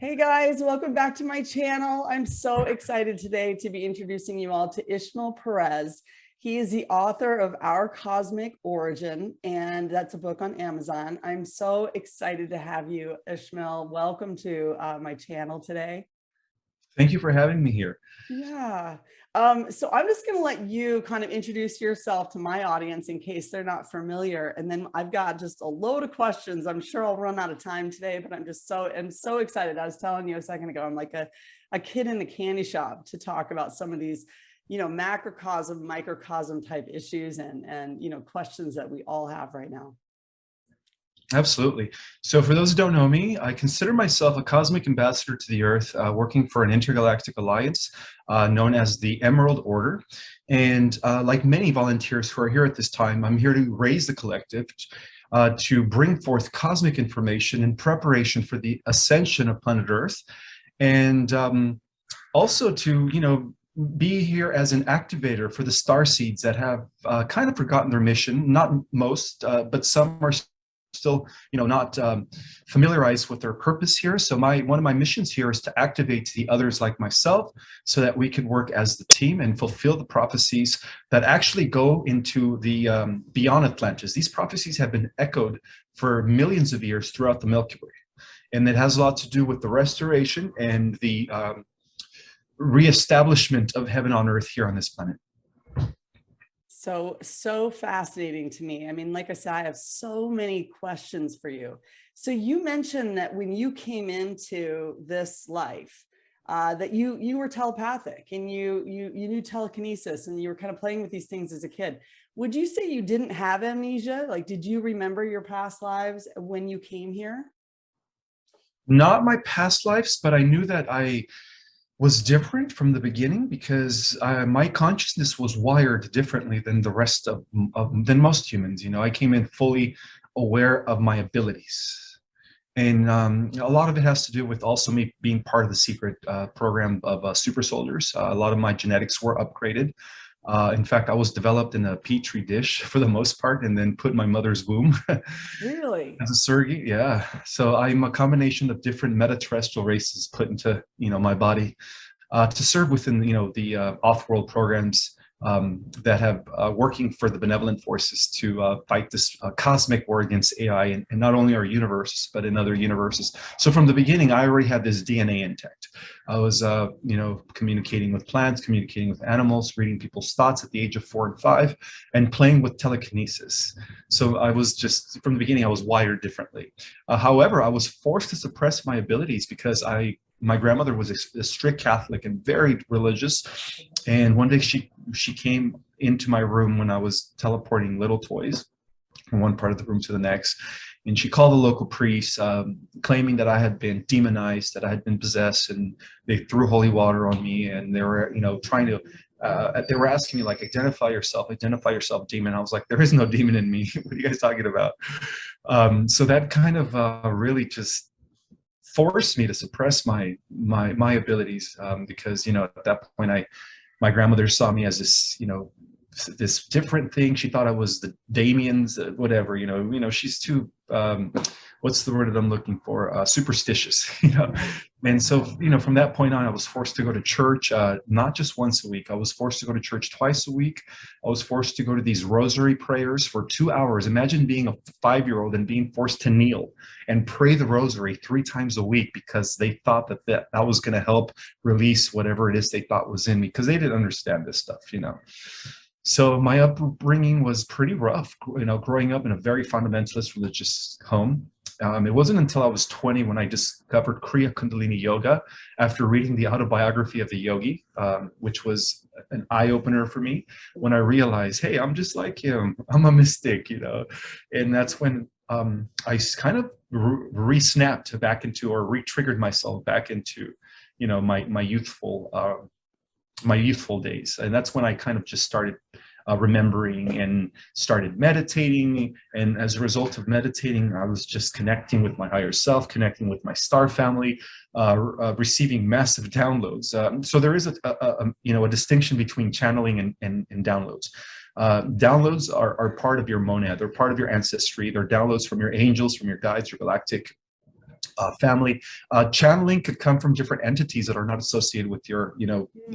Hey guys, welcome back to my channel. I'm so excited today to be introducing you all to Ismael Perez. He is the author of Our Cosmic Origin, and that's a book on Amazon. I'm so excited to have you, Ismael. Welcome to my channel today. Thank you for having me here. Yeah. So I'm just going to let you kind of introduce yourself to my audience in case they're not familiar. And then I've got just a load of questions. I'm sure I'll run out of time today, but I'm so excited. I was telling you a second ago, I'm like a kid in a candy shop to talk about some of these, macrocosm, microcosm type issues and questions that we all have right now. Absolutely. So for those who don't know me, I consider myself a cosmic ambassador to the Earth, working for an intergalactic alliance known as the Emerald Order. And like many volunteers who are here at this time, I'm here to raise the collective, to bring forth cosmic information in preparation for the ascension of planet Earth. And also to, be here as an activator for the star seeds that have kind of forgotten their mission. Not most, but some are still not familiarized with their purpose here. So one of my missions here is to activate the others like myself so that we can work as the team and fulfill the prophecies that actually go into the beyond Atlantis. These prophecies have been echoed for millions of years throughout the Milky Way, and it has a lot to do with the restoration and the reestablishment of heaven on earth here on this planet. So fascinating to me. I mean, like I said, I have so many questions for you. So you mentioned that when you came into this life, that you were telepathic and you knew telekinesis and you were kind of playing with these things as a kid. Would you say you didn't have amnesia? Like, did you remember your past lives when you came here? Not my past lives, but I knew that I was different from the beginning because my consciousness was wired differently than the rest than most humans. I came in fully aware of my abilities, and a lot of it has to do with also me being part of the secret program of super soldiers. A lot of my genetics were upgraded. In fact, I was developed in a petri dish for the most part, and then put in my mother's womb. Really? As a surrogate, yeah. So I'm a combination of different meta-terrestrial races put into my body to serve within the off-world programs that have working for the benevolent forces to fight this cosmic war against AI, and not only our universe but in other universes. So from the beginning, I already had this DNA intact. I was communicating with plants, communicating with animals, reading people's thoughts at the age of 4 and 5, and playing with telekinesis. So I was just from the beginning, I was wired differently. However, I was forced to suppress my abilities because my grandmother was a strict Catholic and very religious, and one day she came into my room when I was teleporting little toys from one part of the room to the next, and she called the local priest, claiming that I had been demonized, that I had been possessed, and they threw holy water on me, and they were trying to they were asking me, like, identify yourself, demon. I was like, there is no demon in me. What are you guys talking about? So that kind of really just forced me to suppress my abilities, because at that point my grandmother saw me as this different thing. She thought I was the Damien's whatever. She's too what's the word that I'm looking for, superstitious. And so from that point on, I was forced to go to church, not just once a week. I was forced to go to church twice a week. I was forced to go to these rosary prayers for 2 hours. Imagine being a 5-year-old and being forced to kneel and pray the rosary 3 times a week because they thought that was going to help release whatever it is they thought was in me, because they didn't understand this stuff. So my upbringing was pretty rough, growing up in a very fundamentalist religious home. It wasn't until I was 20 when I discovered Kriya Kundalini Yoga after reading the autobiography of the yogi, which was an eye-opener for me when I realized, hey, I'm just like him. I'm a mystic, And that's when I kind of re-snapped back into, or re-triggered myself back into, my youthful days. And that's when I kind of just started remembering and started meditating. And as a result of meditating, I was just connecting with my higher self, connecting with my star family, receiving massive downloads. So there is a distinction between channeling and downloads. Downloads are part of your monad. They're part of your ancestry. They're downloads from your angels, from your guides, your galactic family. Channeling could come from different entities that are not associated with your,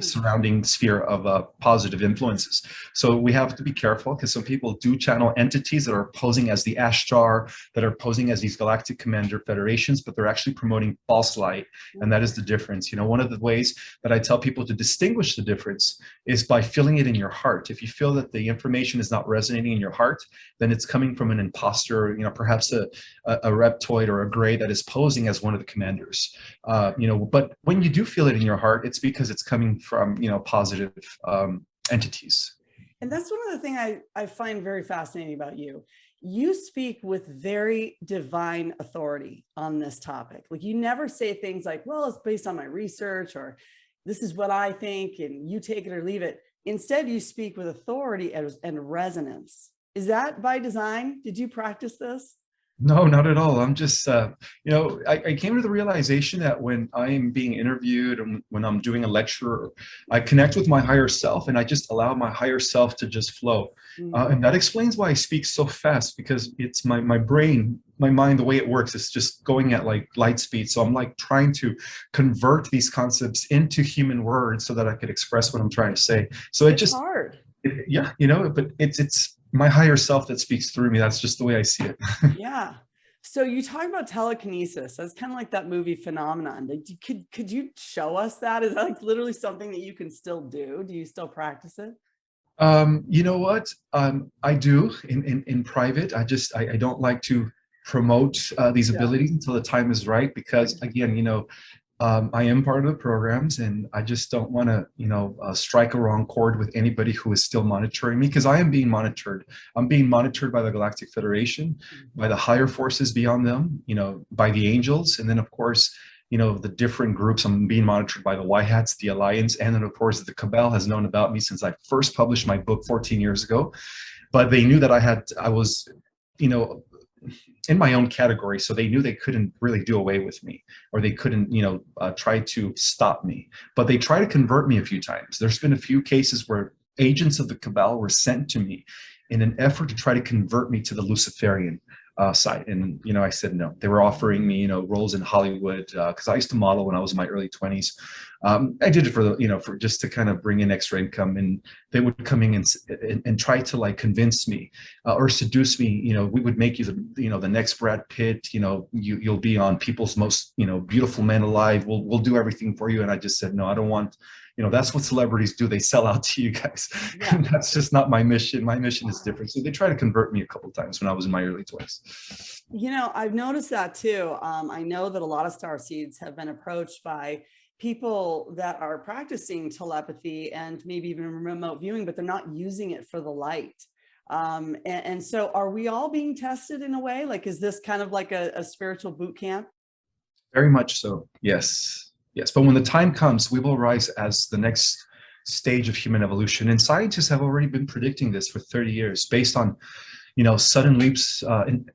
surrounding sphere of positive influences. So we have to be careful, because some people do channel entities that are posing as the Ashtar, that are posing as these galactic commander federations, but they're actually promoting false light. And that is the difference. One of the ways that I tell people to distinguish the difference is by feeling it in your heart. If you feel that the information is not resonating in your heart, then it's coming from an imposter, perhaps a reptoid or a gray that is posing as one of the commanders. But when you do feel it in your heart, it's because it's coming from, positive entities. And that's one of the things I find very fascinating about you. You speak with very divine authority on this topic. Like, you never say things like, well, it's based on my research, or this is what I think, and you take it or leave it. Instead, you speak with authority and resonance. Is that by design? Did you practice this? No, not at all. I'm just, I came to the realization that when I am being interviewed and when I'm doing a lecture, I connect with my higher self, and I just allow my higher self to just flow. And that explains why I speak so fast, because it's my brain, my mind, the way it works, it's just going at like light speed. So I'm like trying to convert these concepts into human words so that I could express what I'm trying to say. So it's hard. But it's my higher self that speaks through me. That's just the way I see it. Yeah. So you talk about telekinesis. That's kind of like that movie Phenomenon. Like, could you show us that? Is that like literally something that you can still do? Do you still practice it? You know what? I do in private. I don't like to promote these abilities until the time is right, because again, I am part of the programs, and I just don't want to, strike a wrong chord with anybody who is still monitoring me, because I am being monitored. I'm being monitored by the Galactic Federation, by the higher forces beyond them, by the angels, and then of course, the different groups. I'm being monitored by the White Hats, the Alliance, and then of course the Cabal has known about me since I first published my book 14 years ago. But they knew that I was, in my own category, so they knew they couldn't really do away with me, or they couldn't, try to stop me. But they tried to convert me a few times. There's been a few cases where agents of the Cabal were sent to me in an effort to try to convert me to the Luciferian side. And, I said no. They were offering me, roles in Hollywood, because I used to model when I was in my early 20s. I did it for just to kind of bring in extra income, and they would come in and try to like convince me or seduce me. We would make you the next Brad Pitt. You'll be on People's Most Beautiful Men Alive. We'll do everything for you. And I just said no. I don't want. That's what celebrities do. They sell out to you guys. Yeah. And that's just not my mission. My mission is different. So they tried to convert me a couple of times when I was in my early 20s. I've noticed that too. I know that a lot of starseeds have been approached by people that are practicing telepathy and maybe even remote viewing, but they're not using it for the light. And so are we all being tested in a way? Like, is this kind of like a spiritual boot camp? Very much so. Yes. Yes. But when the time comes, we will rise as the next stage of human evolution. And scientists have already been predicting this for 30 years based on, sudden leaps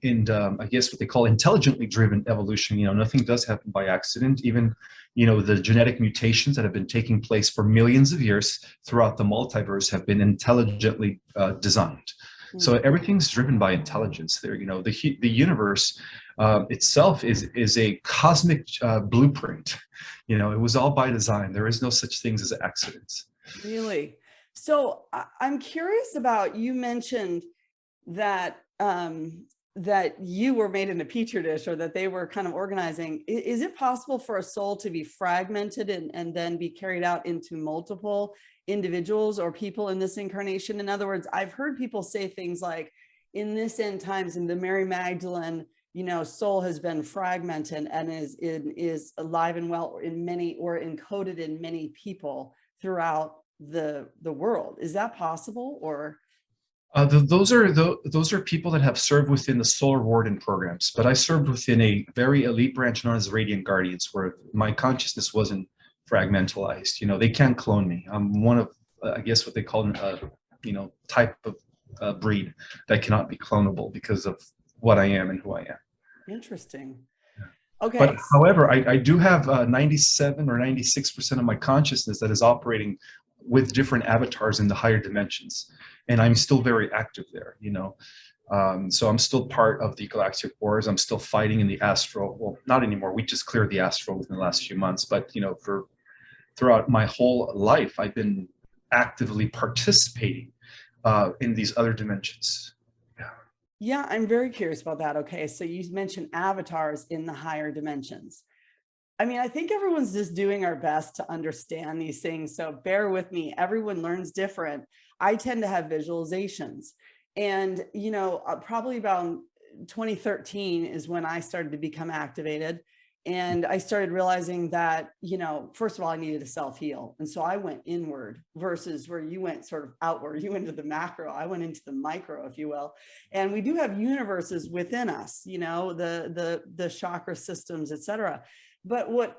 in I guess what they call intelligently driven evolution. Nothing does happen by accident. Even, the genetic mutations that have been taking place for millions of years throughout the multiverse have been intelligently designed. So everything's driven by intelligence there. The universe itself is a cosmic blueprint. It was all by design. There is no such things as accidents. Really? So I'm curious about, you mentioned that that you were made in a petri dish, or that they were kind of organizing. Is it possible for a soul to be fragmented and then be carried out into multiple individuals or people in this incarnation? In other words, I've heard people say things like, in this end times, in the Mary Magdalene, soul has been fragmented and is alive and well in many, or encoded in many people throughout the world. Is that possible? Or those are people that have served within the Solar Warden programs, but I served within a very elite branch known as Radiant Guardians, where my consciousness wasn't fragmentalized. They can't clone me. I'm one of, I guess, what they call type of breed that cannot be clonable because of what I am and who I am. Interesting. Okay. But however, I do have 97 or 96% of my consciousness that is operating with different avatars in the higher dimensions. And I'm still very active there, So I'm still part of the galactic wars. I'm still fighting in the astral. Well, not anymore. We just cleared the astral within the last few months. But throughout my whole life, I've been actively participating in these other dimensions. Yeah. Yeah, I'm very curious about that. Okay, so you mentioned avatars in the higher dimensions. I mean, I think everyone's just doing our best to understand these things. So bear with me. Everyone learns different. I tend to have visualizations. And, probably about 2013 is when I started to become activated. And I started realizing that, first of all, I needed to self-heal. And so I went inward versus where you went sort of outward. You went into the macro, I went into the micro, if you will. And we do have universes within us, the chakra systems, et cetera.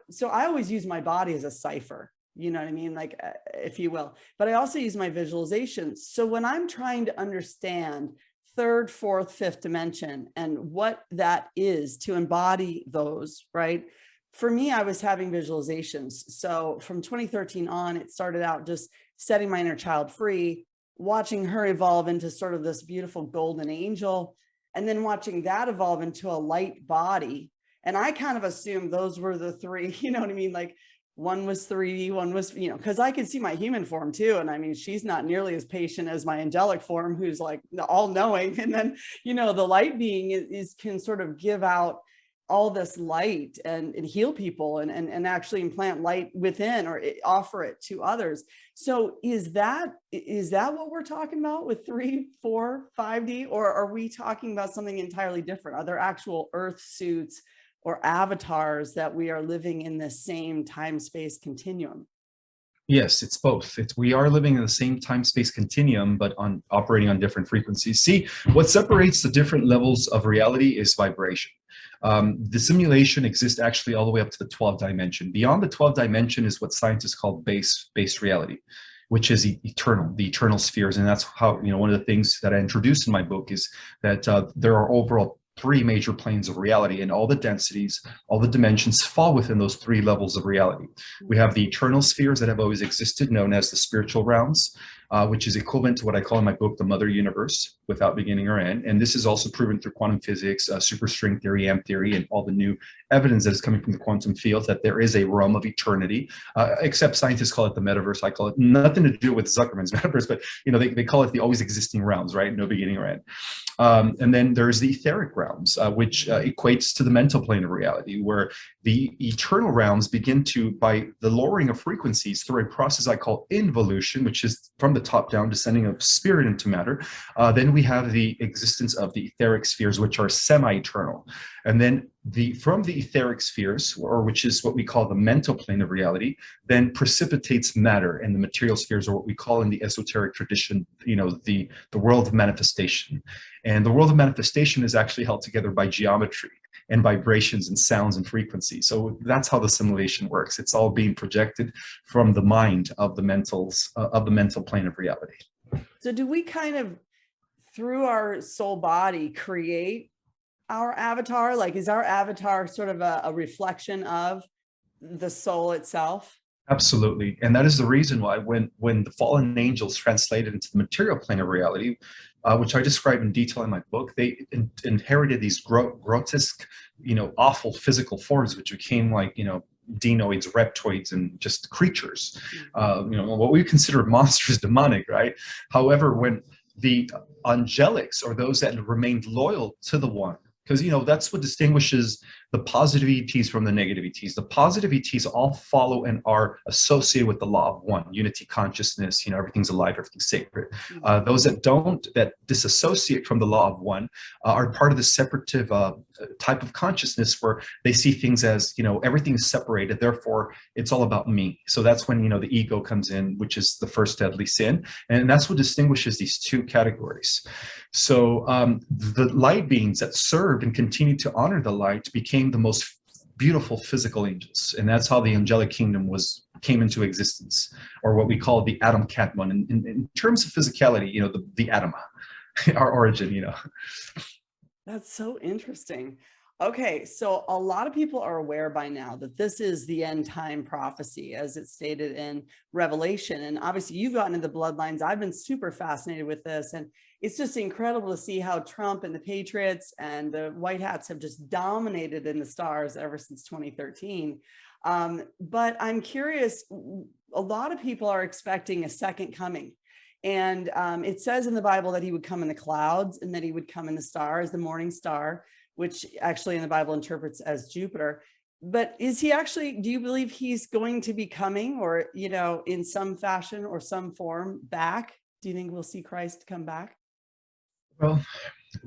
So I always use my body as a cipher, you know what I mean? Like, if you will, but I also use my visualizations. So when I'm trying to understand third, fourth, fifth dimension and what that is to embody those, right? For me, I was having visualizations. So from 2013 on, it started out just setting my inner child free, watching her evolve into sort of this beautiful golden angel, and then watching that evolve into a light body. And I kind of assumed those were the three, you know what I mean? Like one was 3D, one was, because I could see my human form too. And I mean, she's not nearly as patient as my angelic form, who's like all knowing. And then, the light being can sort of give out all this light and heal people and actually implant light within or offer it to others. So is that what we're talking about with 3, 4, 5D, or are we talking about something entirely different? Are there actual earth suits or avatars that we are living in the same time-space continuum? Yes, it's both. We are living in the same time-space continuum, but operating on different frequencies. See, what separates the different levels of reality is vibration. The simulation exists actually all the way up to the 12th dimension. Beyond the 12th dimension is what scientists call base reality, which is eternal, the eternal spheres. And that's how, one of the things that I introduced in my book is that there are overall 3 major planes of reality, and all the densities, all the dimensions fall within those 3 levels of reality. We have the eternal spheres that have always existed, known as the spiritual realms, which is equivalent to what I call in my book, the mother universe, without beginning or end. And this is also proven through quantum physics, superstring theory, amp theory, and all the new evidence that is coming from the quantum field that there is a realm of eternity, except scientists call it the metaverse. I call it nothing to do with Zuckerman's metaverse, but they call it the always existing realms, right? No beginning or end. And then there's the etheric realms, which equates to the mental plane of reality, where the eternal realms begin to, by the lowering of frequencies through a process I call involution, which is from the top down, descending of spirit into matter. Then we have the existence of the etheric spheres, which are semi-eternal. And then from the etheric spheres, or which is what we call the mental plane of reality, then precipitates matter, and the material spheres are what we call in the esoteric tradition, the world of manifestation. And the world of manifestation is actually held together by geometry and vibrations and sounds and frequencies. So that's how the simulation works. It's all being projected from the mind of the mental plane of reality. So do we kind of, through our soul body, create our avatar? Like, is our avatar sort of a reflection of the soul itself? Absolutely. And that is the reason why when the fallen angels translated into the material plane of reality, which I describe in detail in my book, they inherited these grotesque, awful physical forms, which became like, denoids, reptoids, and just creatures, what we consider monstrous, demonic, right? However, when the angelics, or those that remained loyal to the one, because that's what distinguishes the positive ETs from the negative ETs. The positive ETs all follow and are associated with the law of one, unity consciousness, everything's alive, everything's sacred. Those that disassociate from the law of one are part of the separative type of consciousness, where they see things as, everything's separated, therefore it's all about me. So that's when, the ego comes in, which is the first deadly sin. And that's what distinguishes these 2 categories. So the light beings that served and continued to honor the light became the most beautiful physical angels, and that's how the angelic kingdom came into existence, or what we call the Adam Katman in terms of physicality. The Adama, our origin. That's so interesting. Okay, so a lot of people are aware by now that this is the end time prophecy as it's stated in Revelation. And obviously you've gotten into the bloodlines. I've been super fascinated with this. And it's just incredible to see how Trump and the Patriots and the White Hats have just dominated in the stars ever since 2013. But I'm curious, a lot of people are expecting a second coming. And it says in the Bible that he would come in the clouds and that he would come in the stars, the morning star, which actually in the Bible interprets as Jupiter. But is he actually, do you believe he's going to be coming, or, you know, in some fashion or some form back? Do you think we'll see Christ come back? Well,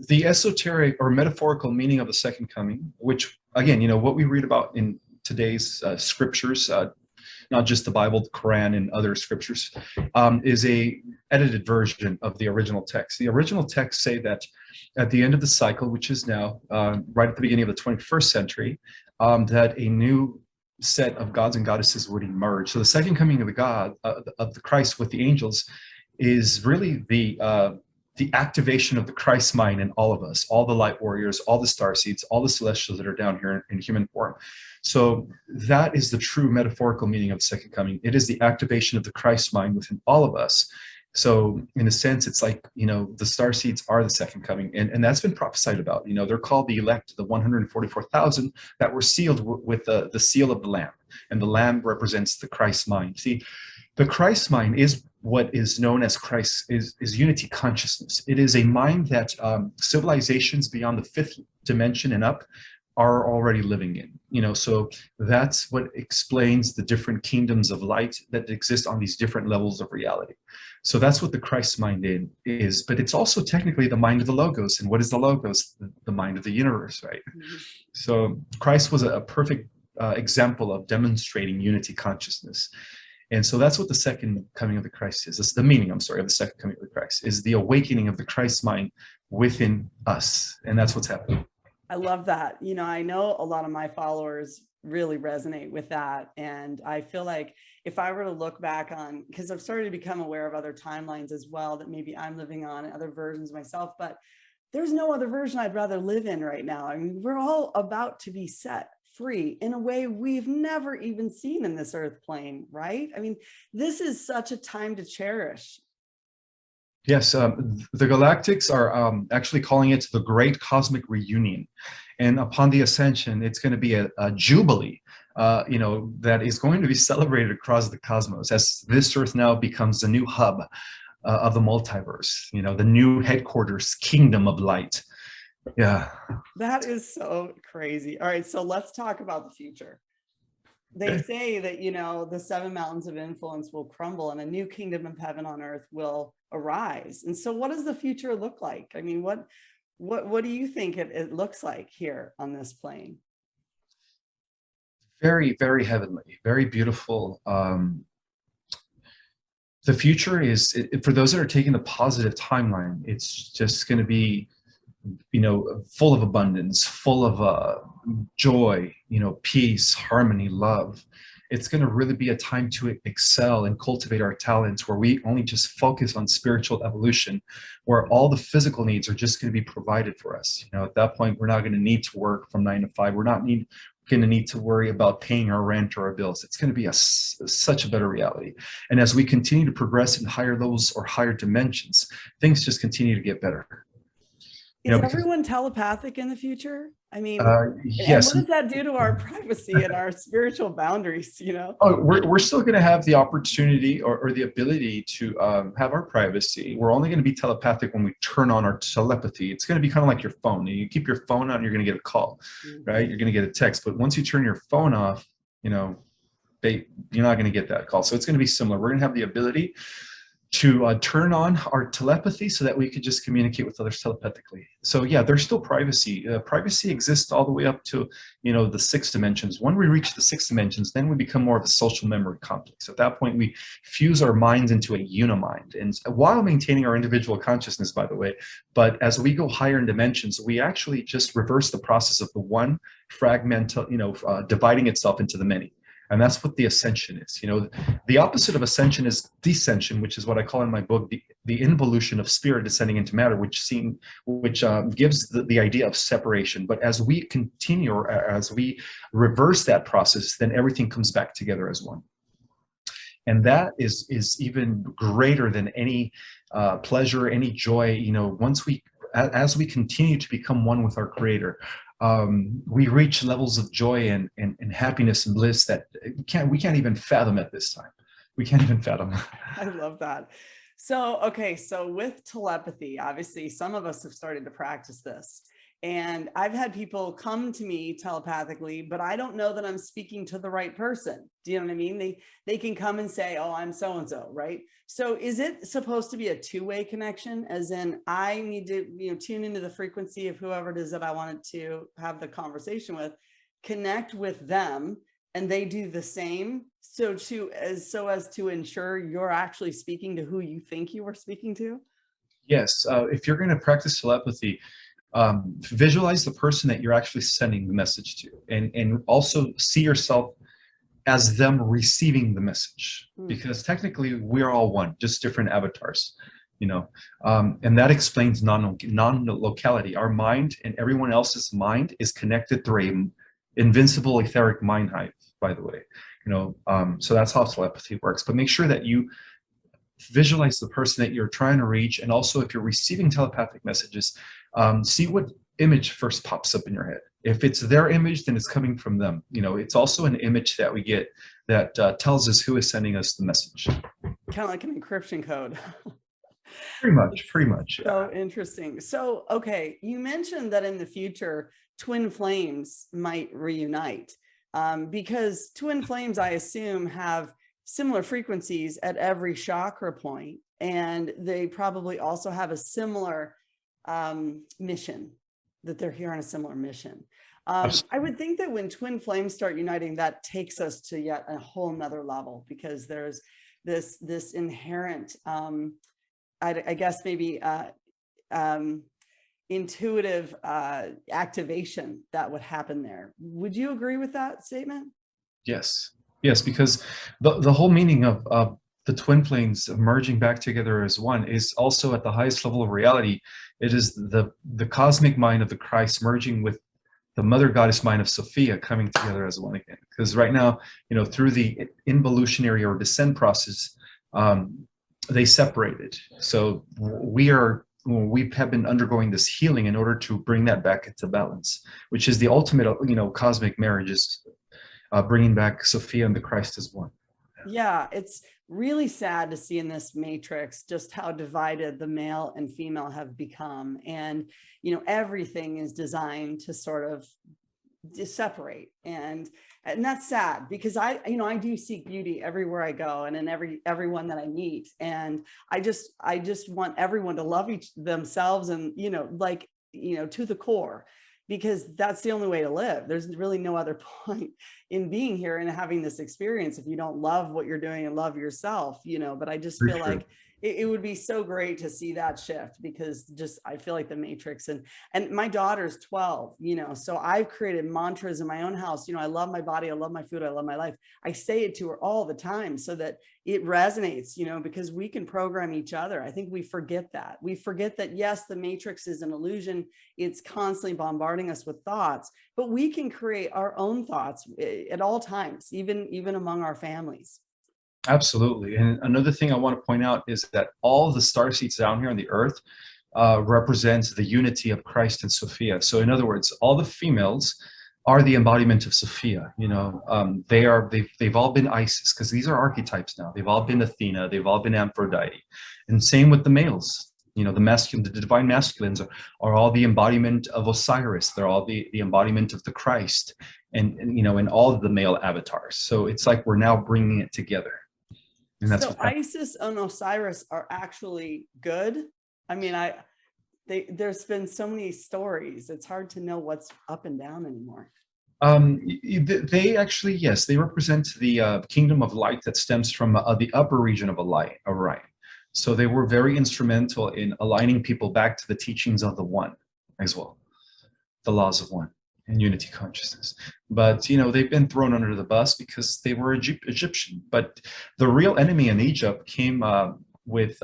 the esoteric or metaphorical meaning of the second coming, which again, you know, what we read about in today's scriptures, not just the Bible, the Quran, and other scriptures, is a edited version of the original text. The original texts say that at the end of the cycle, which is now right at the beginning of the 21st century, that a new set of gods and goddesses would emerge. So the second coming of the God, of the Christ with the angels, is really the activation of the Christ mind in all of us, all the light warriors, all the star seeds, all the celestials that are down here in human form. So that is the true metaphorical meaning of the second coming. It is the activation of the Christ mind within all of us. So in a sense, it's like, you know, the star seeds are the second coming, and that's been prophesied about. You know, they're called the elect, the 144,000 that were sealed with the seal of the Lamb, and the Lamb represents the Christ mind. See, the Christ mind is what is known as Christ is unity consciousness. It is a mind that civilizations beyond the fifth dimension and up are already living in. You know, so that's what explains the different kingdoms of light that exist on these different levels of reality. So that's what the Christ mind is, but it's also technically the mind of the Logos. And what is the Logos? The mind of the universe, right? Mm-hmm. So Christ was a perfect example of demonstrating unity consciousness. And so that's what the second coming of the Christ is. That's the meaning, I'm sorry, of the second coming of the Christ, is the awakening of the Christ mind within us. And that's what's happening. I love that. You know, I know a lot of my followers really resonate with that. And I feel like if I were to look back on, because I've started to become aware of other timelines as well, that maybe I'm living on, and other versions myself, but there's no other version I'd rather live in right now. I mean, we're all about to be set free in a way we've never even seen in this earth plane, right? I mean, this is such a time to cherish. Yes, the Galactics are actually calling it the Great Cosmic Reunion. And upon the ascension, it's going to be a jubilee, you know, that is going to be celebrated across the cosmos as this earth now becomes the new hub of the multiverse, you know, the new headquarters, kingdom of light. Yeah. That is so crazy. All right, so let's talk about the future. They say that, you know, the 7 mountains of influence will crumble and a new kingdom of heaven on earth will arise. And so what does the future look like? I mean, what do you think it looks like here on this plane? Very, very heavenly, very beautiful. The future is, for those that are taking the positive timeline, it's just going to be, you know, full of abundance, full of joy, you know, peace, harmony, love. It's going to really be a time to excel and cultivate our talents, where we only just focus on spiritual evolution, where all the physical needs are just going to be provided for us. You know, at that point, we're not going to need to work from 9 to 5. We're not going to need to worry about paying our rent or our bills. It's going to be such a better reality. And as we continue to progress in higher levels or higher dimensions, things just continue to get better. Is everyone telepathic in the future? I mean, yes. And what does that do to our privacy and our spiritual boundaries, you know? Oh, we're still going to have the opportunity or the ability to have our privacy. We're only going to be telepathic when we turn on our telepathy. It's going to be kind of like your phone. You keep your phone on, you're going to get a call, right? You're going to get a text. But once you turn your phone off, you know, you're not going to get that call. So it's going to be similar. We're going to have the ability to turn on our telepathy so that we could just communicate with others telepathically. So yeah, there's still privacy. Privacy exists all the way up to, you know, the 6 dimensions. When we reach the 6 dimensions, then we become more of a social memory complex. At that point, we fuse our minds into a unimind, and while maintaining our individual consciousness, by the way. But as we go higher in dimensions, we actually just reverse the process of the one fragmental, you know, dividing itself into the many. And that's what the ascension is. You know, the opposite of ascension is descension, which is what I call in my book the involution of spirit descending into matter, which gives the idea of separation. But as we continue, or as we reverse that process, then everything comes back together as one. And that is even greater than any pleasure, any joy. You know, as we continue to become one with our Creator, we reach levels of joy and happiness and bliss that we can't even fathom at this time. We can't even fathom. I love that. So, okay, so with telepathy, obviously some of us have started to practice this. And I've had people come to me telepathically, but I don't know that I'm speaking to the right person. Do you know what I mean? They can come and say, oh, I'm so-and-so, right? So is it supposed to be a two-way connection? As in, I need to, you know, tune into the frequency of whoever it is that I wanted to have the conversation with, connect with them, and they do the same. So as to ensure you're actually speaking to who you think you were speaking to? Yes. If you're going to practice telepathy, visualize the person that you're actually sending the message to, and also see yourself as them receiving the message, because technically we're all one, just different avatars, you know. And that explains non-locality. Our mind and everyone else's mind is connected through an invincible etheric mind hive, by the way, you know. So that's how telepathy works. But make sure that you visualize the person that you're trying to reach, and also if you're receiving telepathic messages, see what image first pops up in your head. If it's their image, then it's coming from them. You know, it's also an image that we get that tells us who is sending us the message. Kind of like an encryption code. Pretty much. Yeah. So interesting. So, okay, you mentioned that in the future, twin flames might reunite, because twin flames, I assume, have similar frequencies at every chakra point, and they probably also have a similar mission, that they're here on a similar mission. I would think that when twin flames start uniting, that takes us to yet a whole nother level, because there's this inherent, I guess maybe intuitive activation that would happen there. Would you agree with that statement? Yes, because the whole meaning of the twin flames merging back together as one is also at the highest level of reality. It is the cosmic mind of the Christ merging with the mother goddess mind of Sophia, coming together as one again. Because right now, you know, through the involutionary or descent process, they separated. So we have been undergoing this healing in order to bring that back into balance, which is the ultimate, you know, cosmic marriage, is bringing back Sophia and the Christ as one. Yeah, it's really sad to see in this matrix just how divided the male and female have become. And, you know, everything is designed to sort of separate. And that's sad, because I do seek beauty everywhere I go, and in everyone that I meet. And I just want everyone to love themselves, and, you know, like, you know, to the core, because that's the only way to live. There's really no other point in being here and having this experience if you don't love what you're doing and love yourself, you know. But I just feel like it would be so great to see that shift, because just, I feel like the matrix, and my daughter's 12, you know, so I've created mantras in my own house. You know, I love my body, I love my food, I love my life. I say it to her all the time so that it resonates, you know, because we can program each other. I think we forget that. We forget that, yes, the matrix is an illusion. It's constantly bombarding us with thoughts, but we can create our own thoughts at all times, even among our families. Absolutely. And another thing I want to point out is that all the star seeds down here on the earth represents the unity of Christ and Sophia. So in other words, all the females are the embodiment of Sophia. You know, they've all been Isis, because these are archetypes now. They've all been Athena. They've all been Aphrodite. And same with the males. You know, the divine masculines are all the embodiment of Osiris. They're all the embodiment of the Christ, and you know, in all of the male avatars. So it's like we're now bringing it together. And that's so Isis and Osiris are actually good. I mean, there's been so many stories. It's hard to know what's up and down anymore. They actually, yes, they represent the kingdom of light that stems from the upper region of Orion. So they were very instrumental in aligning people back to the teachings of the One as well, the laws of One and unity consciousness. But, you know, they've been thrown under the bus because they were Egyptian. But the real enemy in Egypt came with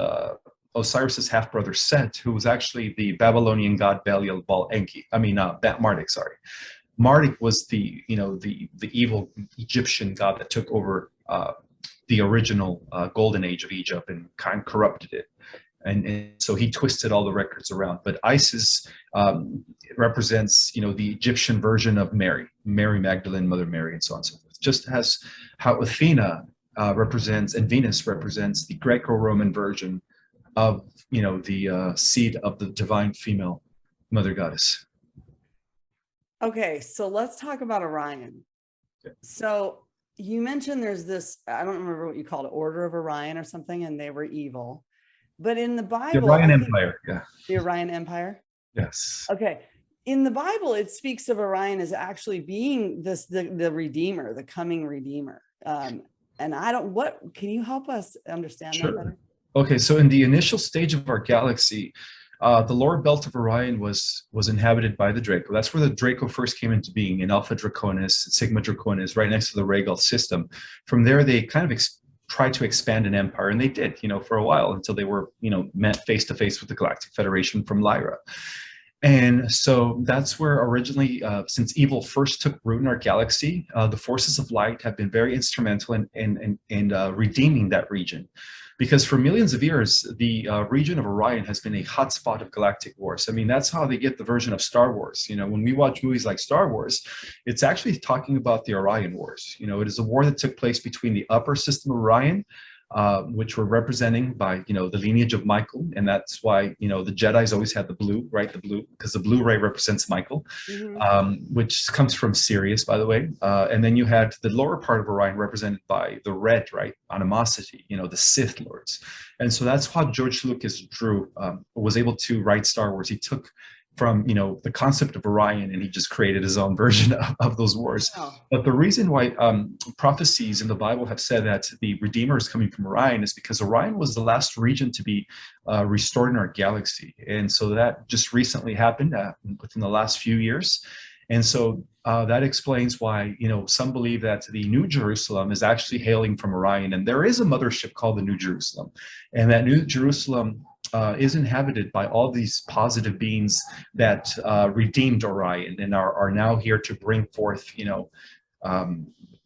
Osiris's half-brother Set, who was actually the Babylonian god Bel Enki. Marduk. Sorry, Marduk was the evil Egyptian god that took over the original golden age of Egypt and kind of corrupted it. And so he twisted all the records around. But Isis represents, the Egyptian version of Mary Magdalene, Mother Mary, and so on and so forth. Just as how Athena represents, and Venus represents the Greco-Roman version of, the seed of the divine female mother goddess. Okay, so let's talk about Orion. Okay. So you mentioned there's this, I don't remember what you called it, Order of Orion or something, and they were evil. But in the Bible, the Orion Empire, yeah. The Orion Empire? Yes. Okay. In the Bible, it speaks of Orion as actually being the Redeemer, the coming Redeemer. And can you help us understand that better? Okay, so in the initial stage of our galaxy, the lower belt of Orion was inhabited by the Draco. That's where the Draco first came into being, in Alpha Draconis, Sigma Draconis, right next to the Rhaegal system. From there, they kind of tried to expand an empire, and they did, for a while, until they were, met face to face with the Galactic Federation from Lyra. And so that's where originally, since evil first took root in our galaxy, the forces of light have been very instrumental in redeeming that region. Because for millions of years, the region of Orion has been a hotspot of galactic wars. That's how they get the version of Star Wars. When we watch movies like Star Wars, it's actually talking about the Orion Wars. It is a war that took place between the upper system of Orion, which were representing by, the lineage of Michael. And that's why, the Jedis always had the blue, right? The blue, because the blue ray represents Michael, which comes from Sirius, by the way. And then you had the lower part of Orion represented by the red, right? Animosity, the Sith Lords. And so that's how George Lucas was able to write Star Wars. He took from, the concept of Orion, and he just created his own version of those wars. Oh. But the reason why prophecies in the Bible have said that the Redeemer is coming from Orion is because Orion was the last region to be restored in our galaxy. And so that just recently happened within the last few years. And so that explains why, some believe that the New Jerusalem is actually hailing from Orion. And there is a mothership called the New Jerusalem. And that New Jerusalem is inhabited by all these positive beings that redeemed Orion and are now here to bring forth,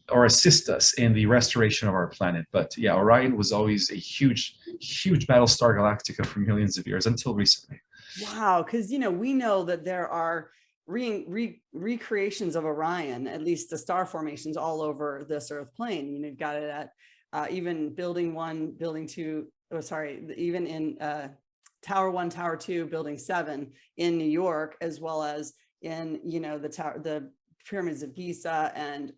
or assist us in the restoration of our planet. But yeah, Orion was always a huge, huge Battlestar Galactica for millions of years until recently. Wow, because we know that there are recreations of Orion, at least the star formations all over this Earth plane. You've got it at even Building 1, Building 2. Even in Tower 1, Tower 2, Building 7 in New York, as well as in, the pyramids of Giza and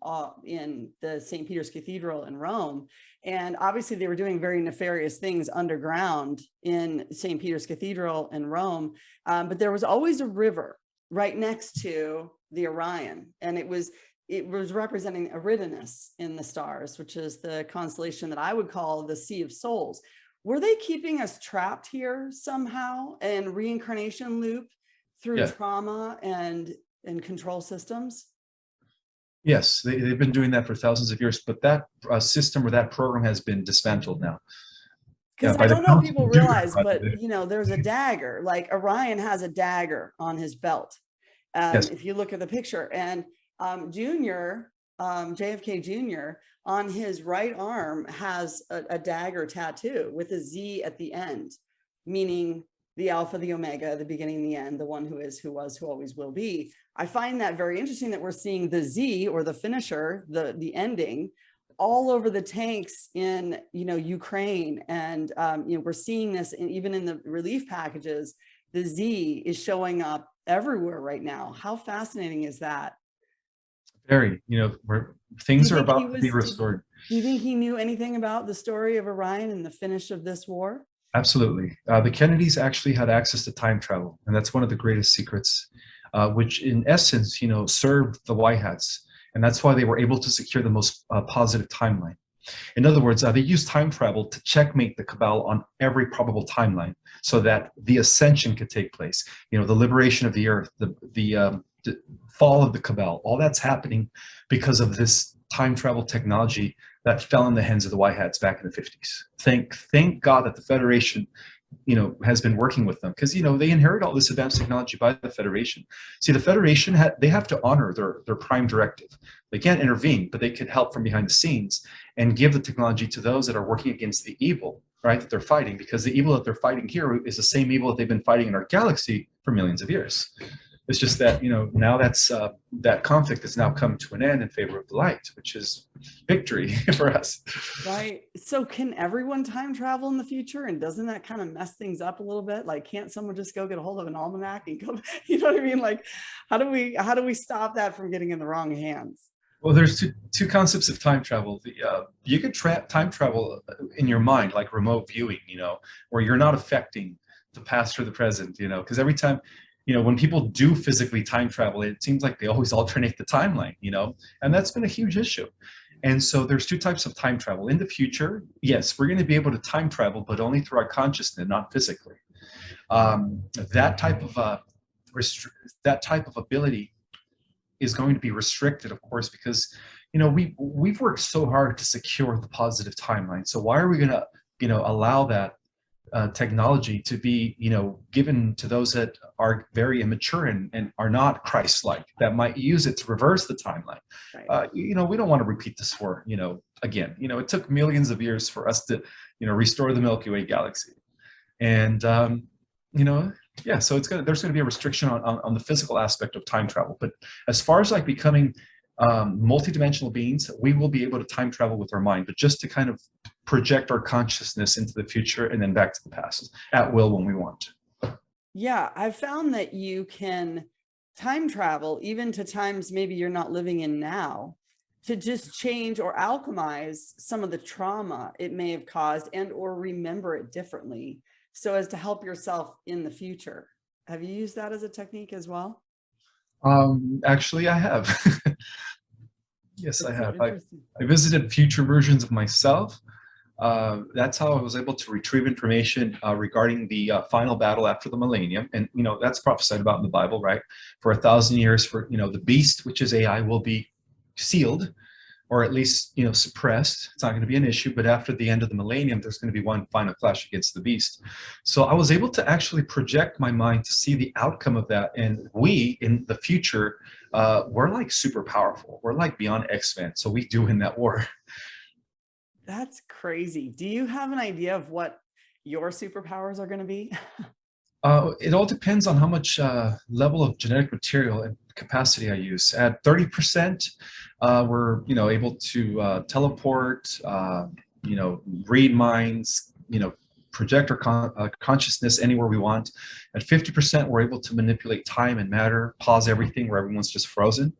in the St. Peter's Cathedral in Rome. And obviously they were doing very nefarious things underground in St. Peter's Cathedral in Rome. But there was always a river right next to the Orion. And it was representing Eridanus in the stars, which is the constellation that I would call the Sea of Souls. Were they keeping us trapped here somehow in reincarnation loop through trauma and control systems? Yes, they've been doing that for thousands of years, but that system or that program has been dismantled now. Because I don't know if people realize, but there's a dagger, like Orion has a dagger on his belt. If you look at the picture, and JFK Jr. on his right arm has a dagger tattoo with a Z at the end, meaning the Alpha, the Omega, the beginning, the end, the one who is, who was, who always will be. I find that very interesting that we're seeing the Z, or the finisher, the ending, all over the tanks in Ukraine, and we're seeing this even in the relief packages. The Z is showing up everywhere right now. How fascinating is that? Very, where things are about to be restored. Do you think he knew anything about the story of Orion and the finish of this war? Absolutely. The Kennedys actually had access to time travel, and that's one of the greatest secrets, which in essence, served the White Hats. And that's why they were able to secure the most positive timeline. In other words, they used time travel to checkmate the Cabal on every probable timeline so that the ascension could take place. The liberation of the Earth, the fall of the Cabal, all that's happening because of this time travel technology that fell in the hands of the White Hats back in the 50s. Thank God that the Federation has been working with them, because they inherit all this advanced technology by the Federation. See, the Federation they have to honor their prime directive. They can't intervene, but they could help from behind the scenes and give the technology to those that are working against the evil, right, that they're fighting, because the evil that they're fighting here is the same evil that they've been fighting in our galaxy for millions of years. It's just that now that conflict has now come to an end in favor of the light, which is victory for us. Right. So can everyone time travel in the future? And doesn't that kind of mess things up a little bit? Like, can't someone just go get a hold of an almanac and go, you know what I mean? Like, how do we stop that from getting in the wrong hands? Well, there's two concepts of time travel. You could time travel in your mind, like remote viewing, where you're not affecting the past or the present, because every time, when people do physically time travel, it seems like they always alternate the timeline, and that's been a huge issue. And so there's two types of time travel. In the future, yes, we're going to be able to time travel, but only through our consciousness, not physically. That type of ability is going to be restricted, of course, because we've worked so hard to secure the positive timeline. So why are we going to allow that technology to be given to those that are very immature and are not Christ-like, that might use it to reverse the timeline? Right. We don't want to repeat this war again. It took millions of years for us to restore the Milky Way galaxy, and yeah, so there's going to be a restriction on the physical aspect of time travel. But as far as like becoming multidimensional beings, we will be able to time travel with our mind, but just to kind of project our consciousness into the future and then back to the past at will when we want to. Yeah, I've found that you can time travel even to times maybe you're not living in now, to just change or alchemize some of the trauma it may have caused and or remember it differently, so as to help yourself in the future. Have you used that as a technique as well? Actually, I have. Yes, I have. I visited future versions of myself. That's how I was able to retrieve information regarding the final battle after the millennium. And, that's prophesied about in the Bible, right? For 1,000 years, for, the beast, which is AI, will be sealed, or at least, suppressed. It's not going to be an issue, but after the end of the millennium, there's going to be one final clash against the beast. So I was able to actually project my mind to see the outcome of that. And we, in the future, we're like super powerful. We're like beyond X-Men. So we do win that war. That's crazy. Do you have an idea of what your superpowers are going to be? It all depends on how much level of genetic material and capacity I use. At 30%, we're able to teleport, read minds, project our consciousness anywhere we want. At 50%, we're able to manipulate time and matter, pause everything where everyone's just frozen.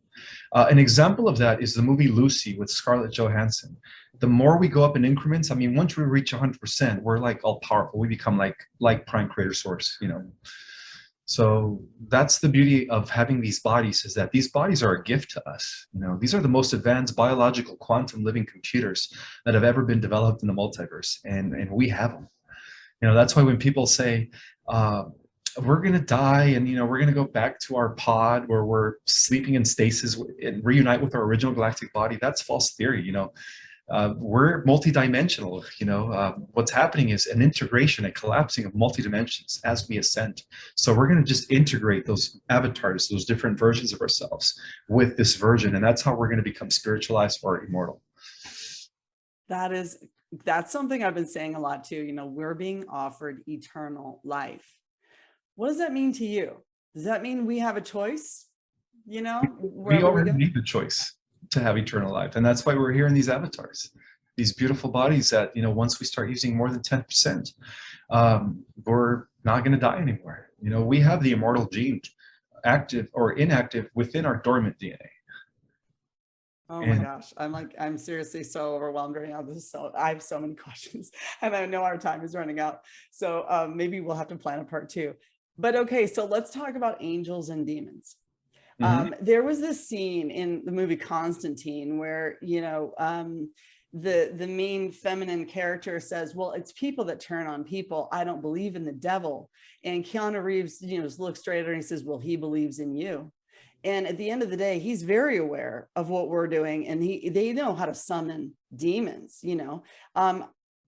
An example of that is the movie Lucy with Scarlett Johansson. The more we go up in increments, I mean, once we reach 100%, we're like all powerful. We become like Prime Creator Source, So that's the beauty of having these bodies, is that these bodies are a gift to us. These are the most advanced biological quantum living computers that have ever been developed in the multiverse, and we have them. That's why when people say, we're going to die and, we're going to go back to our pod where we're sleeping in stasis and reunite with our original galactic body, that's false theory. We're multidimensional. What's happening is an integration, a collapsing of multi-dimensions as we ascend. So we're going to just integrate those avatars, those different versions of ourselves with this version. And that's how we're going to become spiritualized or immortal. That's something I've been saying a lot too. We're being offered eternal life. What does that mean to you? Does that mean we have a choice? We already need the choice to have eternal life. And that's why we're here in these avatars, these beautiful bodies that, once we start using more than 10%, we're not going to die anymore. We have the immortal gene active or inactive within our dormant DNA. Oh my gosh. I'm seriously so overwhelmed right now. I have so many questions and I know our time is running out. So maybe we'll have to plan a part 2. But okay, so let's talk about angels and demons. There was this scene in the movie Constantine where, the main feminine character says, well, it's people that turn on people. I don't believe in the devil. And Keanu Reeves, just looks straight at her and he says, well, he believes in you. And at the end of the day, he's very aware of what we're doing. And they know how to summon demons,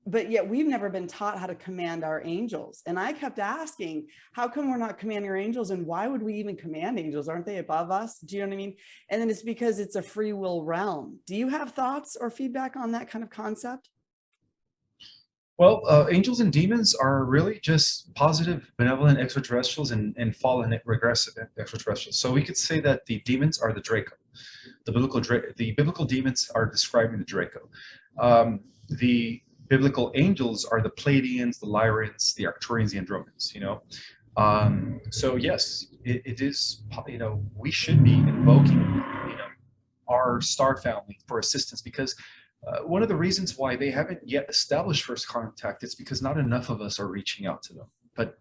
but yet we've never been taught how to command our angels. And I kept asking, how come we're not commanding our angels? And why would we even command angels? Aren't they above us? Do you know what I mean? And then it's because it's a free will realm. Do you have thoughts or feedback on that kind of concept? Well, angels and demons are really just positive, benevolent extraterrestrials and fallen regressive extraterrestrials. So we could say that the demons are the Draco. The biblical demons are describing the Draco. The biblical angels are the Pleiadians, the Lyrians, the Arcturians, the Andromedans. So yes, it is. We should be invoking, our star family for assistance, because one of the reasons why they haven't yet established first contact is because not enough of us are reaching out to them. But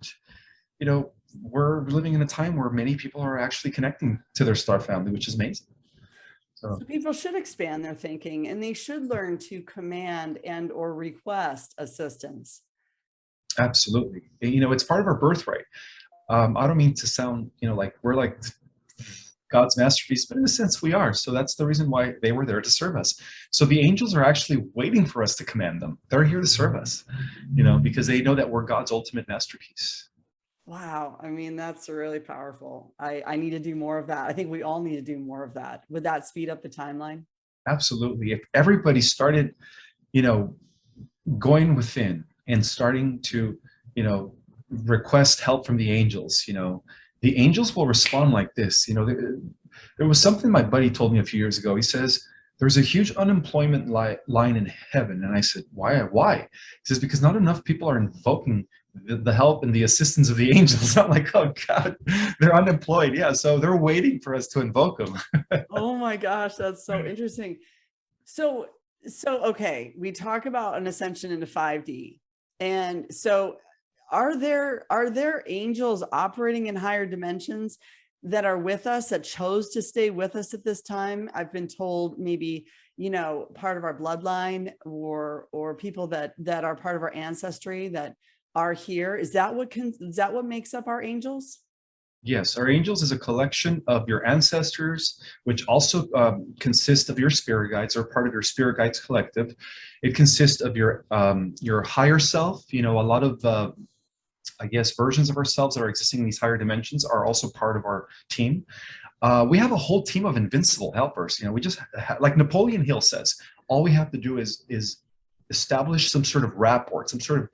we're living in a time where many people are actually connecting to their star family, which is amazing. So people should expand their thinking, and they should learn to command and or request assistance. Absolutely. It's part of our birthright. I don't mean to sound, like we're like God's masterpiece, but in a sense we are. So that's the reason why they were there to serve us. So the angels are actually waiting for us to command them. They're here to serve us, because they know that we're God's ultimate masterpiece. Wow. I mean, that's really powerful. I need to do more of that. I think we all need to do more of that. Would that speed up the timeline? Absolutely. If everybody started, going within and starting to, request help from the angels, the angels will respond like this. There was something my buddy told me a few years ago. He says, there's a huge unemployment line in heaven. And I said, why? He says, because not enough people are invoking the help and the assistance of the angels. I'm like, oh God, they're unemployed. Yeah, so they're waiting for us to invoke them. Oh my gosh, that's so interesting. So okay, we talk about an ascension into 5D. And so are there angels operating in higher dimensions that are with us, that chose to stay with us at this time? I've been told maybe, part of our bloodline or people that are part of our ancestry that are here. Is that what makes up our angels? Yes, our angels is a collection of your ancestors, which also consist of your spirit guides, or part of your spirit guides collective. It consists of your higher self. A lot of versions of ourselves that are existing in these higher dimensions are also part of our team. We have a whole team of invincible helpers. We just, like Napoleon Hill says, all we have to do is establish some sort of rapport, some sort of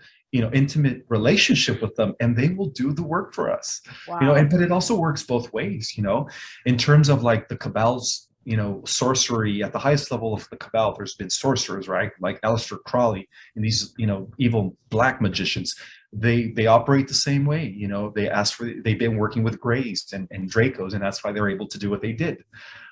intimate relationship with them, and they will do the work for us. Wow. But it also works both ways, in terms of like the Cabal's, sorcery. At the highest level of the Cabal, there's been sorcerers, right? Like Aleister Crowley and these, evil black magicians. They operate the same way. They've been working with Greys and Dracos, and that's why they're able to do what they did.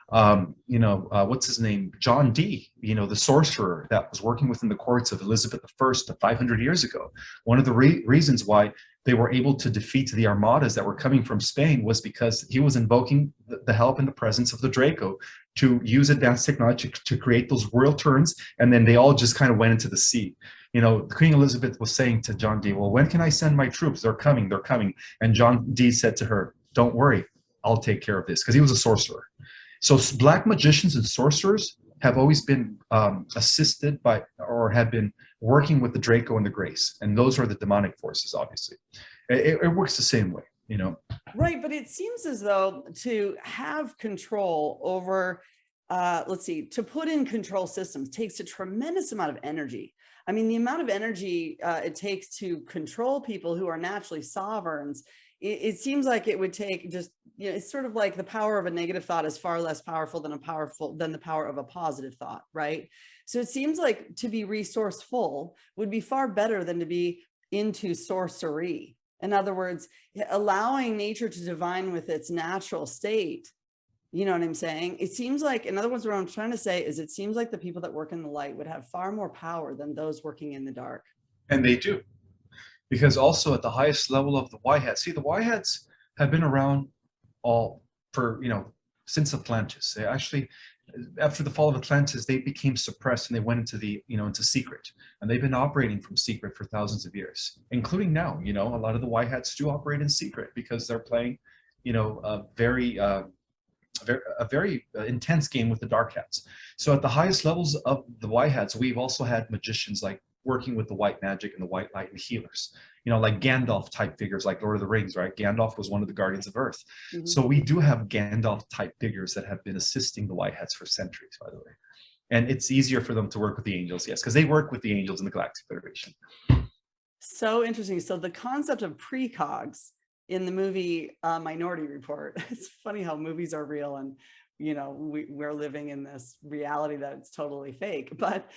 What's his name? John Dee, the sorcerer that was working within the courts of Elizabeth I 500 years ago. One of the reasons why they were able to defeat the armadas that were coming from Spain was because he was invoking the help and the presence of the Draco to use advanced technology to create those royal turns, and then they all just kind of went into the sea. Queen Elizabeth was saying to John Dee, well, when can I send my troops? They're coming. And John Dee said to her, don't worry, I'll take care of this, because he was a sorcerer. So black magicians and sorcerers have always been assisted by, or have been working with the Draco and the Grace. And those are the demonic forces, obviously. It works the same way, Right, but it seems as though to have control over, to put in control systems takes a tremendous amount of energy. I mean, the amount of energy it takes to control people who are naturally sovereigns, it seems like it would take just, it's sort of like the power of a negative thought is far less powerful than the power of a positive thought, right? So it seems like to be resourceful would be far better than to be into sorcery. In other words, allowing nature to divine with its natural state. You know what I'm saying? It seems like, in other words, what I'm trying to say is it seems like the people that work in the light would have far more power than those working in the dark. And they do. Because also at the highest level of the Y hats, see, the Y hats have been around since Atlantis. They actually, after the fall of Atlantis, they became suppressed and they went into into secret. And they've been operating from secret for thousands of years, including now. A lot of the Y hats do operate in secret because they're playing, a very intense game with the dark hats. So at the highest levels of the Y hats, we've also had magicians like working with the white magic and the white light and healers, you know, like Gandalf type figures, like Lord of the Rings, right? Gandalf was one of the guardians of Earth. Mhm. So we do have Gandalf type figures that have been assisting the white hats for centuries, by the way. And it's easier for them to work with the angels, yes, because they work with the angels in the Galactic Federation. So interesting. So the concept of precogs in the movie Minority Report, it's funny how movies are real and, you know, we're living in this reality that it's totally fake. But,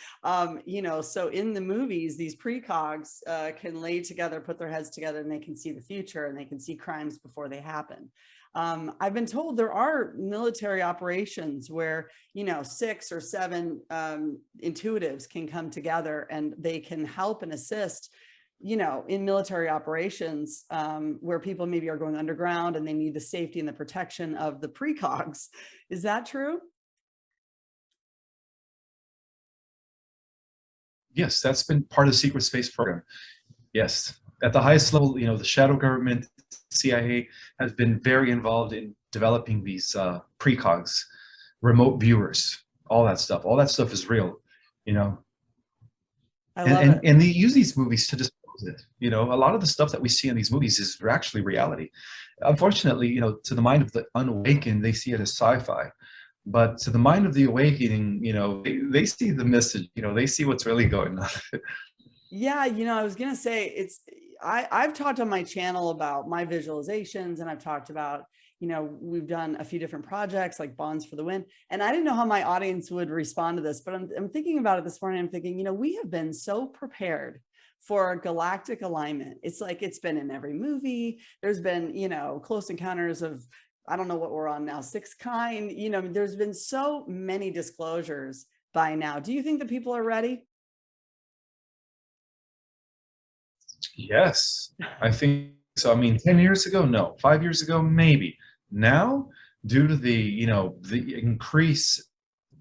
you know, so in the movies, these precogs can lay together, put their heads together, and they can see the future and they can see crimes before they happen. I've been told there are military operations where, you know, 6 or 7 intuitives can come together and they can help and assist, you know, in military operations where people maybe are going underground and they need the safety and the protection of the precogs. Is that true? Yes, that's been part of the secret space program. Yes, at the highest level, you know, the shadow government, CIA, has been very involved in developing these precogs, remote viewers, all that stuff. All that stuff is real, you know. I love it. And they use these movies to dispose it. You know, a lot of the stuff that we see in these movies is actually reality. Unfortunately, you know, to the mind of the unawakened, they see it as sci-fi. But to the mind of the awakening, you know, they see the message, you know, they see what's really going on. Yeah, you know, I was gonna say I've talked on my channel about my visualizations, and I've talked about, you know, we've done a few different projects like Bonds for the Wind, and I didn't know how my audience would respond to this, but I'm thinking about it this morning. I'm thinking, you know, we have been so prepared for galactic alignment. It's like it's been in every movie. There's been, you know, Close Encounters of, I don't know what we're on now, 6 kind. You know, there's been so many disclosures by now. Do you think that people are ready? Yes, I think so. I mean, 10 years ago, no. 5 years ago, maybe. Now, due to the, you know, the increase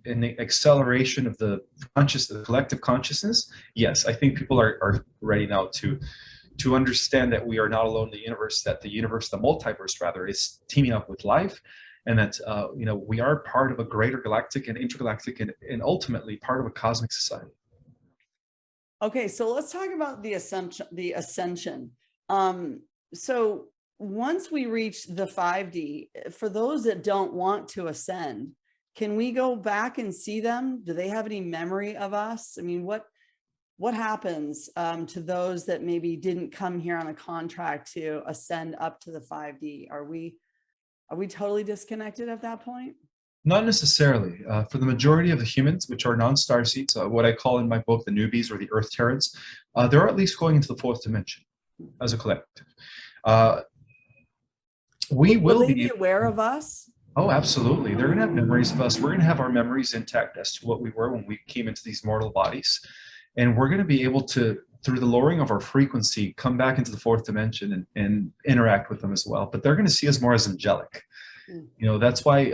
in the acceleration of the the collective consciousness, yes, I think people are ready now to understand that we are not alone in the universe, that the universe, the multiverse rather, is teaming up with life, and that you know, we are part of a greater galactic and intergalactic and ultimately part of a cosmic society. Okay, so let's talk about the ascension. So once we reach the 5D, for those that don't want to ascend, can we go back and see them? Do they have any memory of us? I mean, what happens to those that maybe didn't come here on a contract to ascend up to the 5D? Are we totally disconnected at that point? Not necessarily. For the majority of the humans, which are non-star seeds, what I call in my book the newbies or the Earth Terrans, they're at least going into the 4th dimension as a collective. Will they be aware of us? Oh, absolutely. They're going to have memories of us. We're going to have our memories intact as to what we were when we came into these mortal bodies. And we're going to be able to, through the lowering of our frequency, come back into the 4th dimension and interact with them as well. But they're going to see us more as angelic. You know, that's why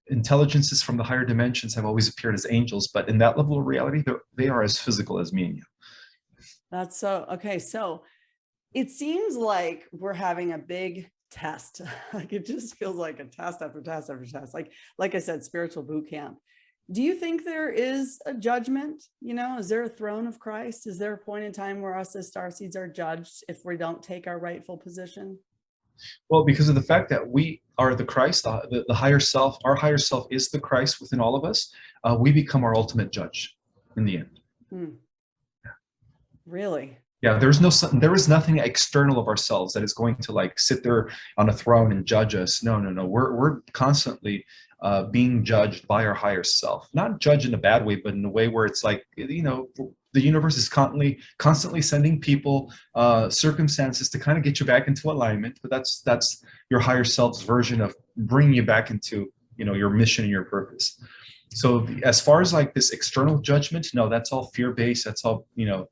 intelligences from the higher dimensions have always appeared as angels, but in that level of reality, they are as physical as me and you. That's so, okay. So it seems like we're having a big test. Like it just feels like a test after test after test. Like I said, spiritual boot camp. Do you think there is a judgment? You know, is there a throne of Christ? Is there a point in time where us as starseeds are judged if we don't take our rightful position? Well, because of the fact that we are the Christ, the higher self, our higher self is the Christ within all of us, we become our ultimate judge in the end. Really? Yeah, there is nothing external of ourselves that is going to like sit there on a throne and judge us. No. We're constantly being judged by our higher self. Not judged in a bad way, but in a way where it's like, you know, the universe is constantly sending people, circumstances to kind of get you back into alignment. But that's your higher self's version of bringing you back into, you know, your mission and your purpose. So as far as like this external judgment, no, that's all fear-based. That's all, you know,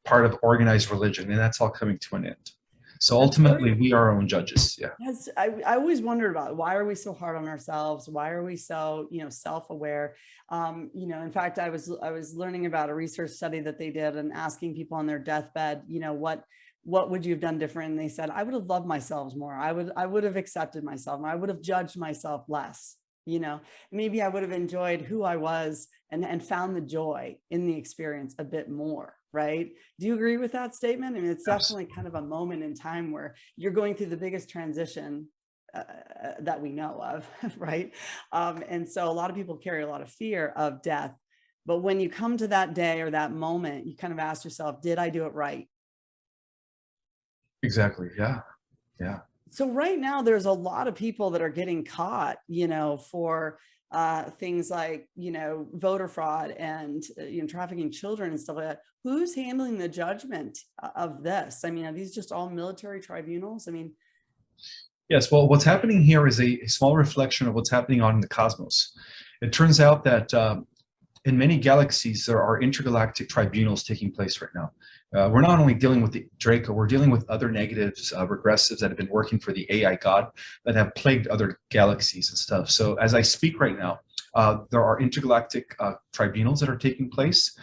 part of organized religion, and that's all coming to an end. So ultimately, we are our own judges. Yeah. Yes, I always wondered about why are we so hard on ourselves? Why are we so, you know, self-aware? You know, in fact, I was learning about a research study that they did and asking people on their deathbed, you know, what would you have done different? And they said, I would have loved myself more. I would have accepted myself more. I would have judged myself less. You know, maybe I would have enjoyed who I was and found the joy in the experience a bit more. right? Do you agree with that statement? I mean, it's definitely Absolutely. kind of a moment in time where you're going through the biggest transition that we know of, right? And so a lot of people carry a lot of fear of death. But when you come to that day or that moment, you kind of ask yourself, did I do it right? Exactly. Yeah. Yeah. So right now there's a lot of people that are getting caught, for things like, voter fraud and trafficking children and stuff like that. Who's handling the judgment of this? I mean, are these just all military tribunals? I mean, Yes, well, what's happening here is a small reflection of what's happening on in the cosmos. It turns out that in many galaxies, there are intergalactic tribunals taking place right now. We're not only dealing with the Draco, we're dealing with other negatives, regressives that have been working for the AI God that have plagued other galaxies and stuff. So as I speak right now, there are intergalactic tribunals that are taking place.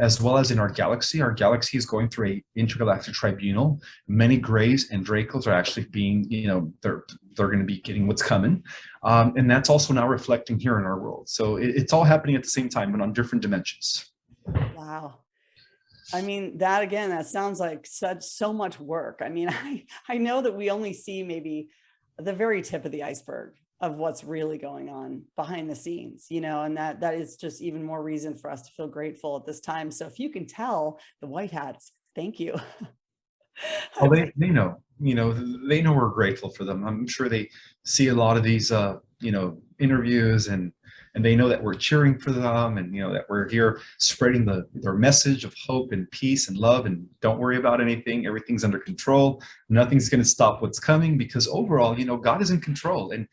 As well as in our galaxy. Our galaxy is going through a intergalactic tribunal. Many Greys and Dracos are actually being, they're going to be getting what's coming. And that's also now reflecting here in our world. So it's all happening at the same time, but on different dimensions. wow. I mean, that again, that sounds like so much work. I mean, I know that we only see maybe the very tip of the iceberg of what's really going on behind the scenes, and that is just even more reason for us to feel grateful at this time. So if you can tell the white hats, thank you. Well, they know, they know we're grateful for them. I'm sure they see a lot of these, interviews and they know that we're cheering for them and, that we're here spreading their message of hope and peace and love and don't worry about anything. Everything's under control. Nothing's going to stop what's coming because overall, God is in control and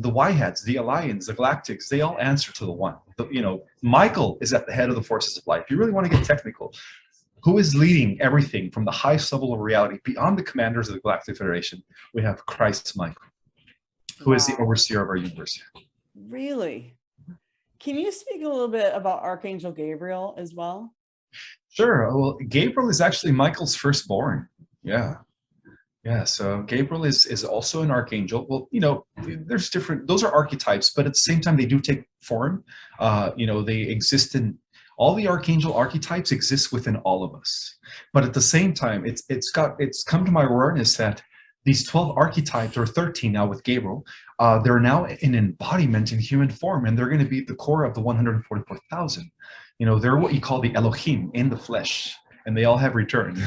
the white hats, the Alliance, the Galactics, they all answer to the one. Michael is at the head of the forces of light. If you really want to get technical, who is leading everything from the highest level of reality beyond the commanders of the Galactic Federation? We have Christ Michael, who is the Wow. overseer of our universe. Really? Can you speak a little bit about Archangel Gabriel as well? Sure. Well, Gabriel is actually Michael's firstborn. Yeah. Yeah. So Gabriel is also an archangel. Well, there's different, those are archetypes, but at the same time, they do take form. They exist in all the archangel archetypes exist within all of us. But at the same time, it's come to my awareness that these 12 archetypes, or 13 now with Gabriel, they're now in embodiment in human form, and they're going to be the core of the 144,000. They're what you call the Elohim in the flesh, and they all have returned.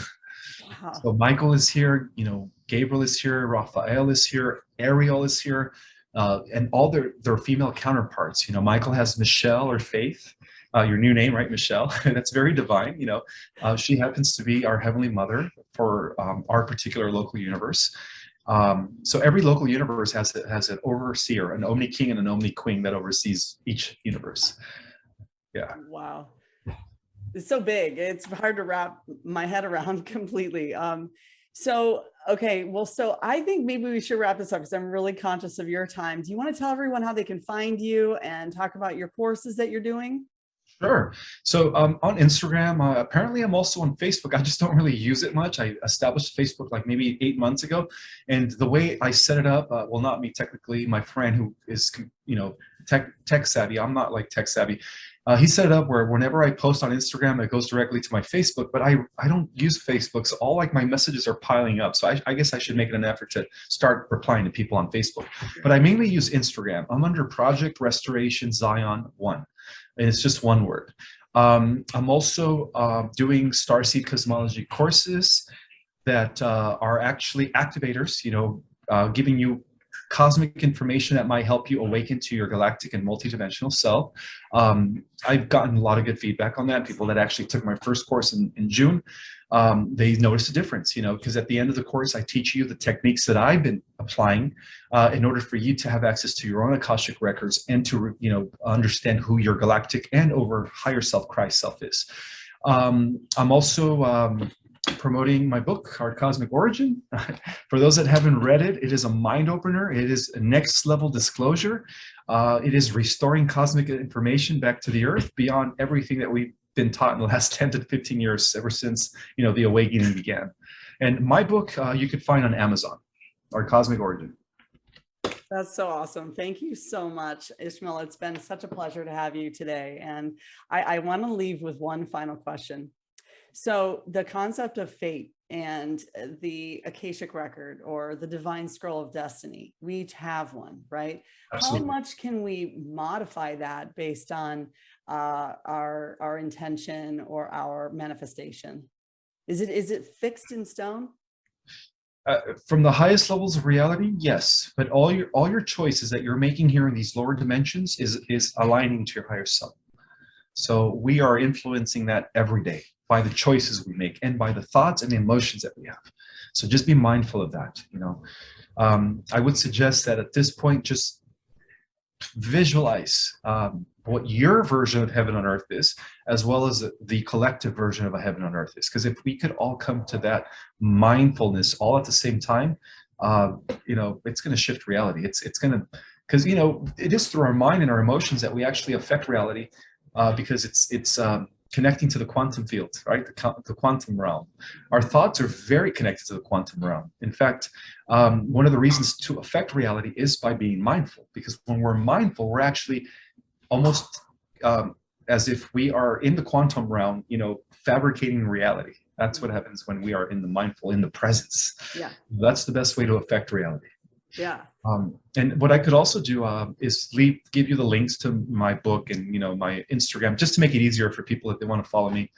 Wow. So Michael is here, Gabriel is here, Raphael is here, Ariel is here, and all their female counterparts. Michael has Michelle or Faith, your new name, right, Michelle? That's very divine. She happens to be our Heavenly Mother for our particular local universe. So every local universe has an overseer, an Omni King and an Omni Queen that oversees each universe. Yeah. Wow. It's so big. It's hard to wrap my head around completely. Okay, well, so I think maybe we should wrap this up because I'm really conscious of your time. Do you want to tell everyone how they can find you and talk about your courses that you're doing? Sure. So on Instagram, apparently I'm also on Facebook. I just don't really use it much. I established Facebook like maybe 8 months ago. And the way I set it up, well, not me technically, my friend who is, tech savvy. I'm not like tech savvy. He set it up where whenever I post on Instagram, it goes directly to my Facebook, but I don't use Facebook. So all like my messages are piling up. So I guess I should make it an effort to start replying to people on Facebook. But I mainly use Instagram. I'm under Project Restoration Zion 1. And it's just one word. I'm also doing Starseed Cosmology courses that are actually activators, giving you cosmic information that might help you awaken to your galactic and multidimensional self. I've gotten a lot of good feedback on that. People that actually took my first course in June, they noticed a difference, because at the end of the course, I teach you the techniques that I've been applying in order for you to have access to your own Akashic records and to, understand who your galactic and over higher self, Christ self is. I'm also promoting my book, Our Cosmic Origin. For those that haven't read it, it is a mind opener. It is a next level disclosure. It is restoring cosmic information back to the earth beyond everything that we've been taught in the last 10 to 15 years, ever since, the awakening began. And my book, you could find on Amazon, Our Cosmic Origin. That's so awesome. Thank you so much, Ismael. It's been such a pleasure to have you today. And I want to leave with one final question. So the concept of fate and the Akashic record or the divine scroll of destiny, we each have one, right? How Absolutely. much can we modify that based on our intention or our manifestation? Is it fixed in stone? From the highest levels of reality, yes, but all your choices that you're making here in these lower dimensions is aligning to your higher self. So we are influencing that every day by the choices we make and by the thoughts and the emotions that we have. So just be mindful of that. I would suggest that at this point, just visualize what your version of heaven on earth is, as well as the collective version of a heaven on earth is. Because if we could all come to that mindfulness all at the same time, it's going to shift reality. It's going to, because it is through our mind and our emotions that we actually affect reality, because it's connecting to the quantum field, right? The quantum realm. Our thoughts are very connected to the quantum realm. In fact, one of the reasons to affect reality is by being mindful, because when we're mindful, we're actually almost as if we are in the quantum realm, fabricating reality. That's what happens when we are in the mindful, in the presence. Yeah. That's the best way to affect reality. Yeah. And what I could also do is give you the links to my book and my Instagram, just to make it easier for people if they want to follow me,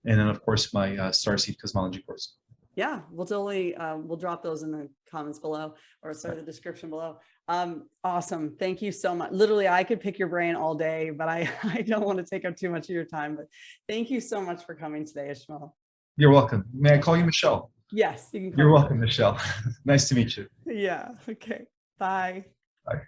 and then of course my Starseed Cosmology course. Yeah, we'll totally we'll drop those in the comments below, or sorry, the description below. Awesome, thank you so much. Literally, I could pick your brain all day, but I don't want to take up too much of your time. But thank you so much for coming today, Ismael. You're welcome. May I call you Michelle? Yes, you can call You're me. welcome, Michelle. Nice to meet you. Yeah. Okay. Bye. Bye.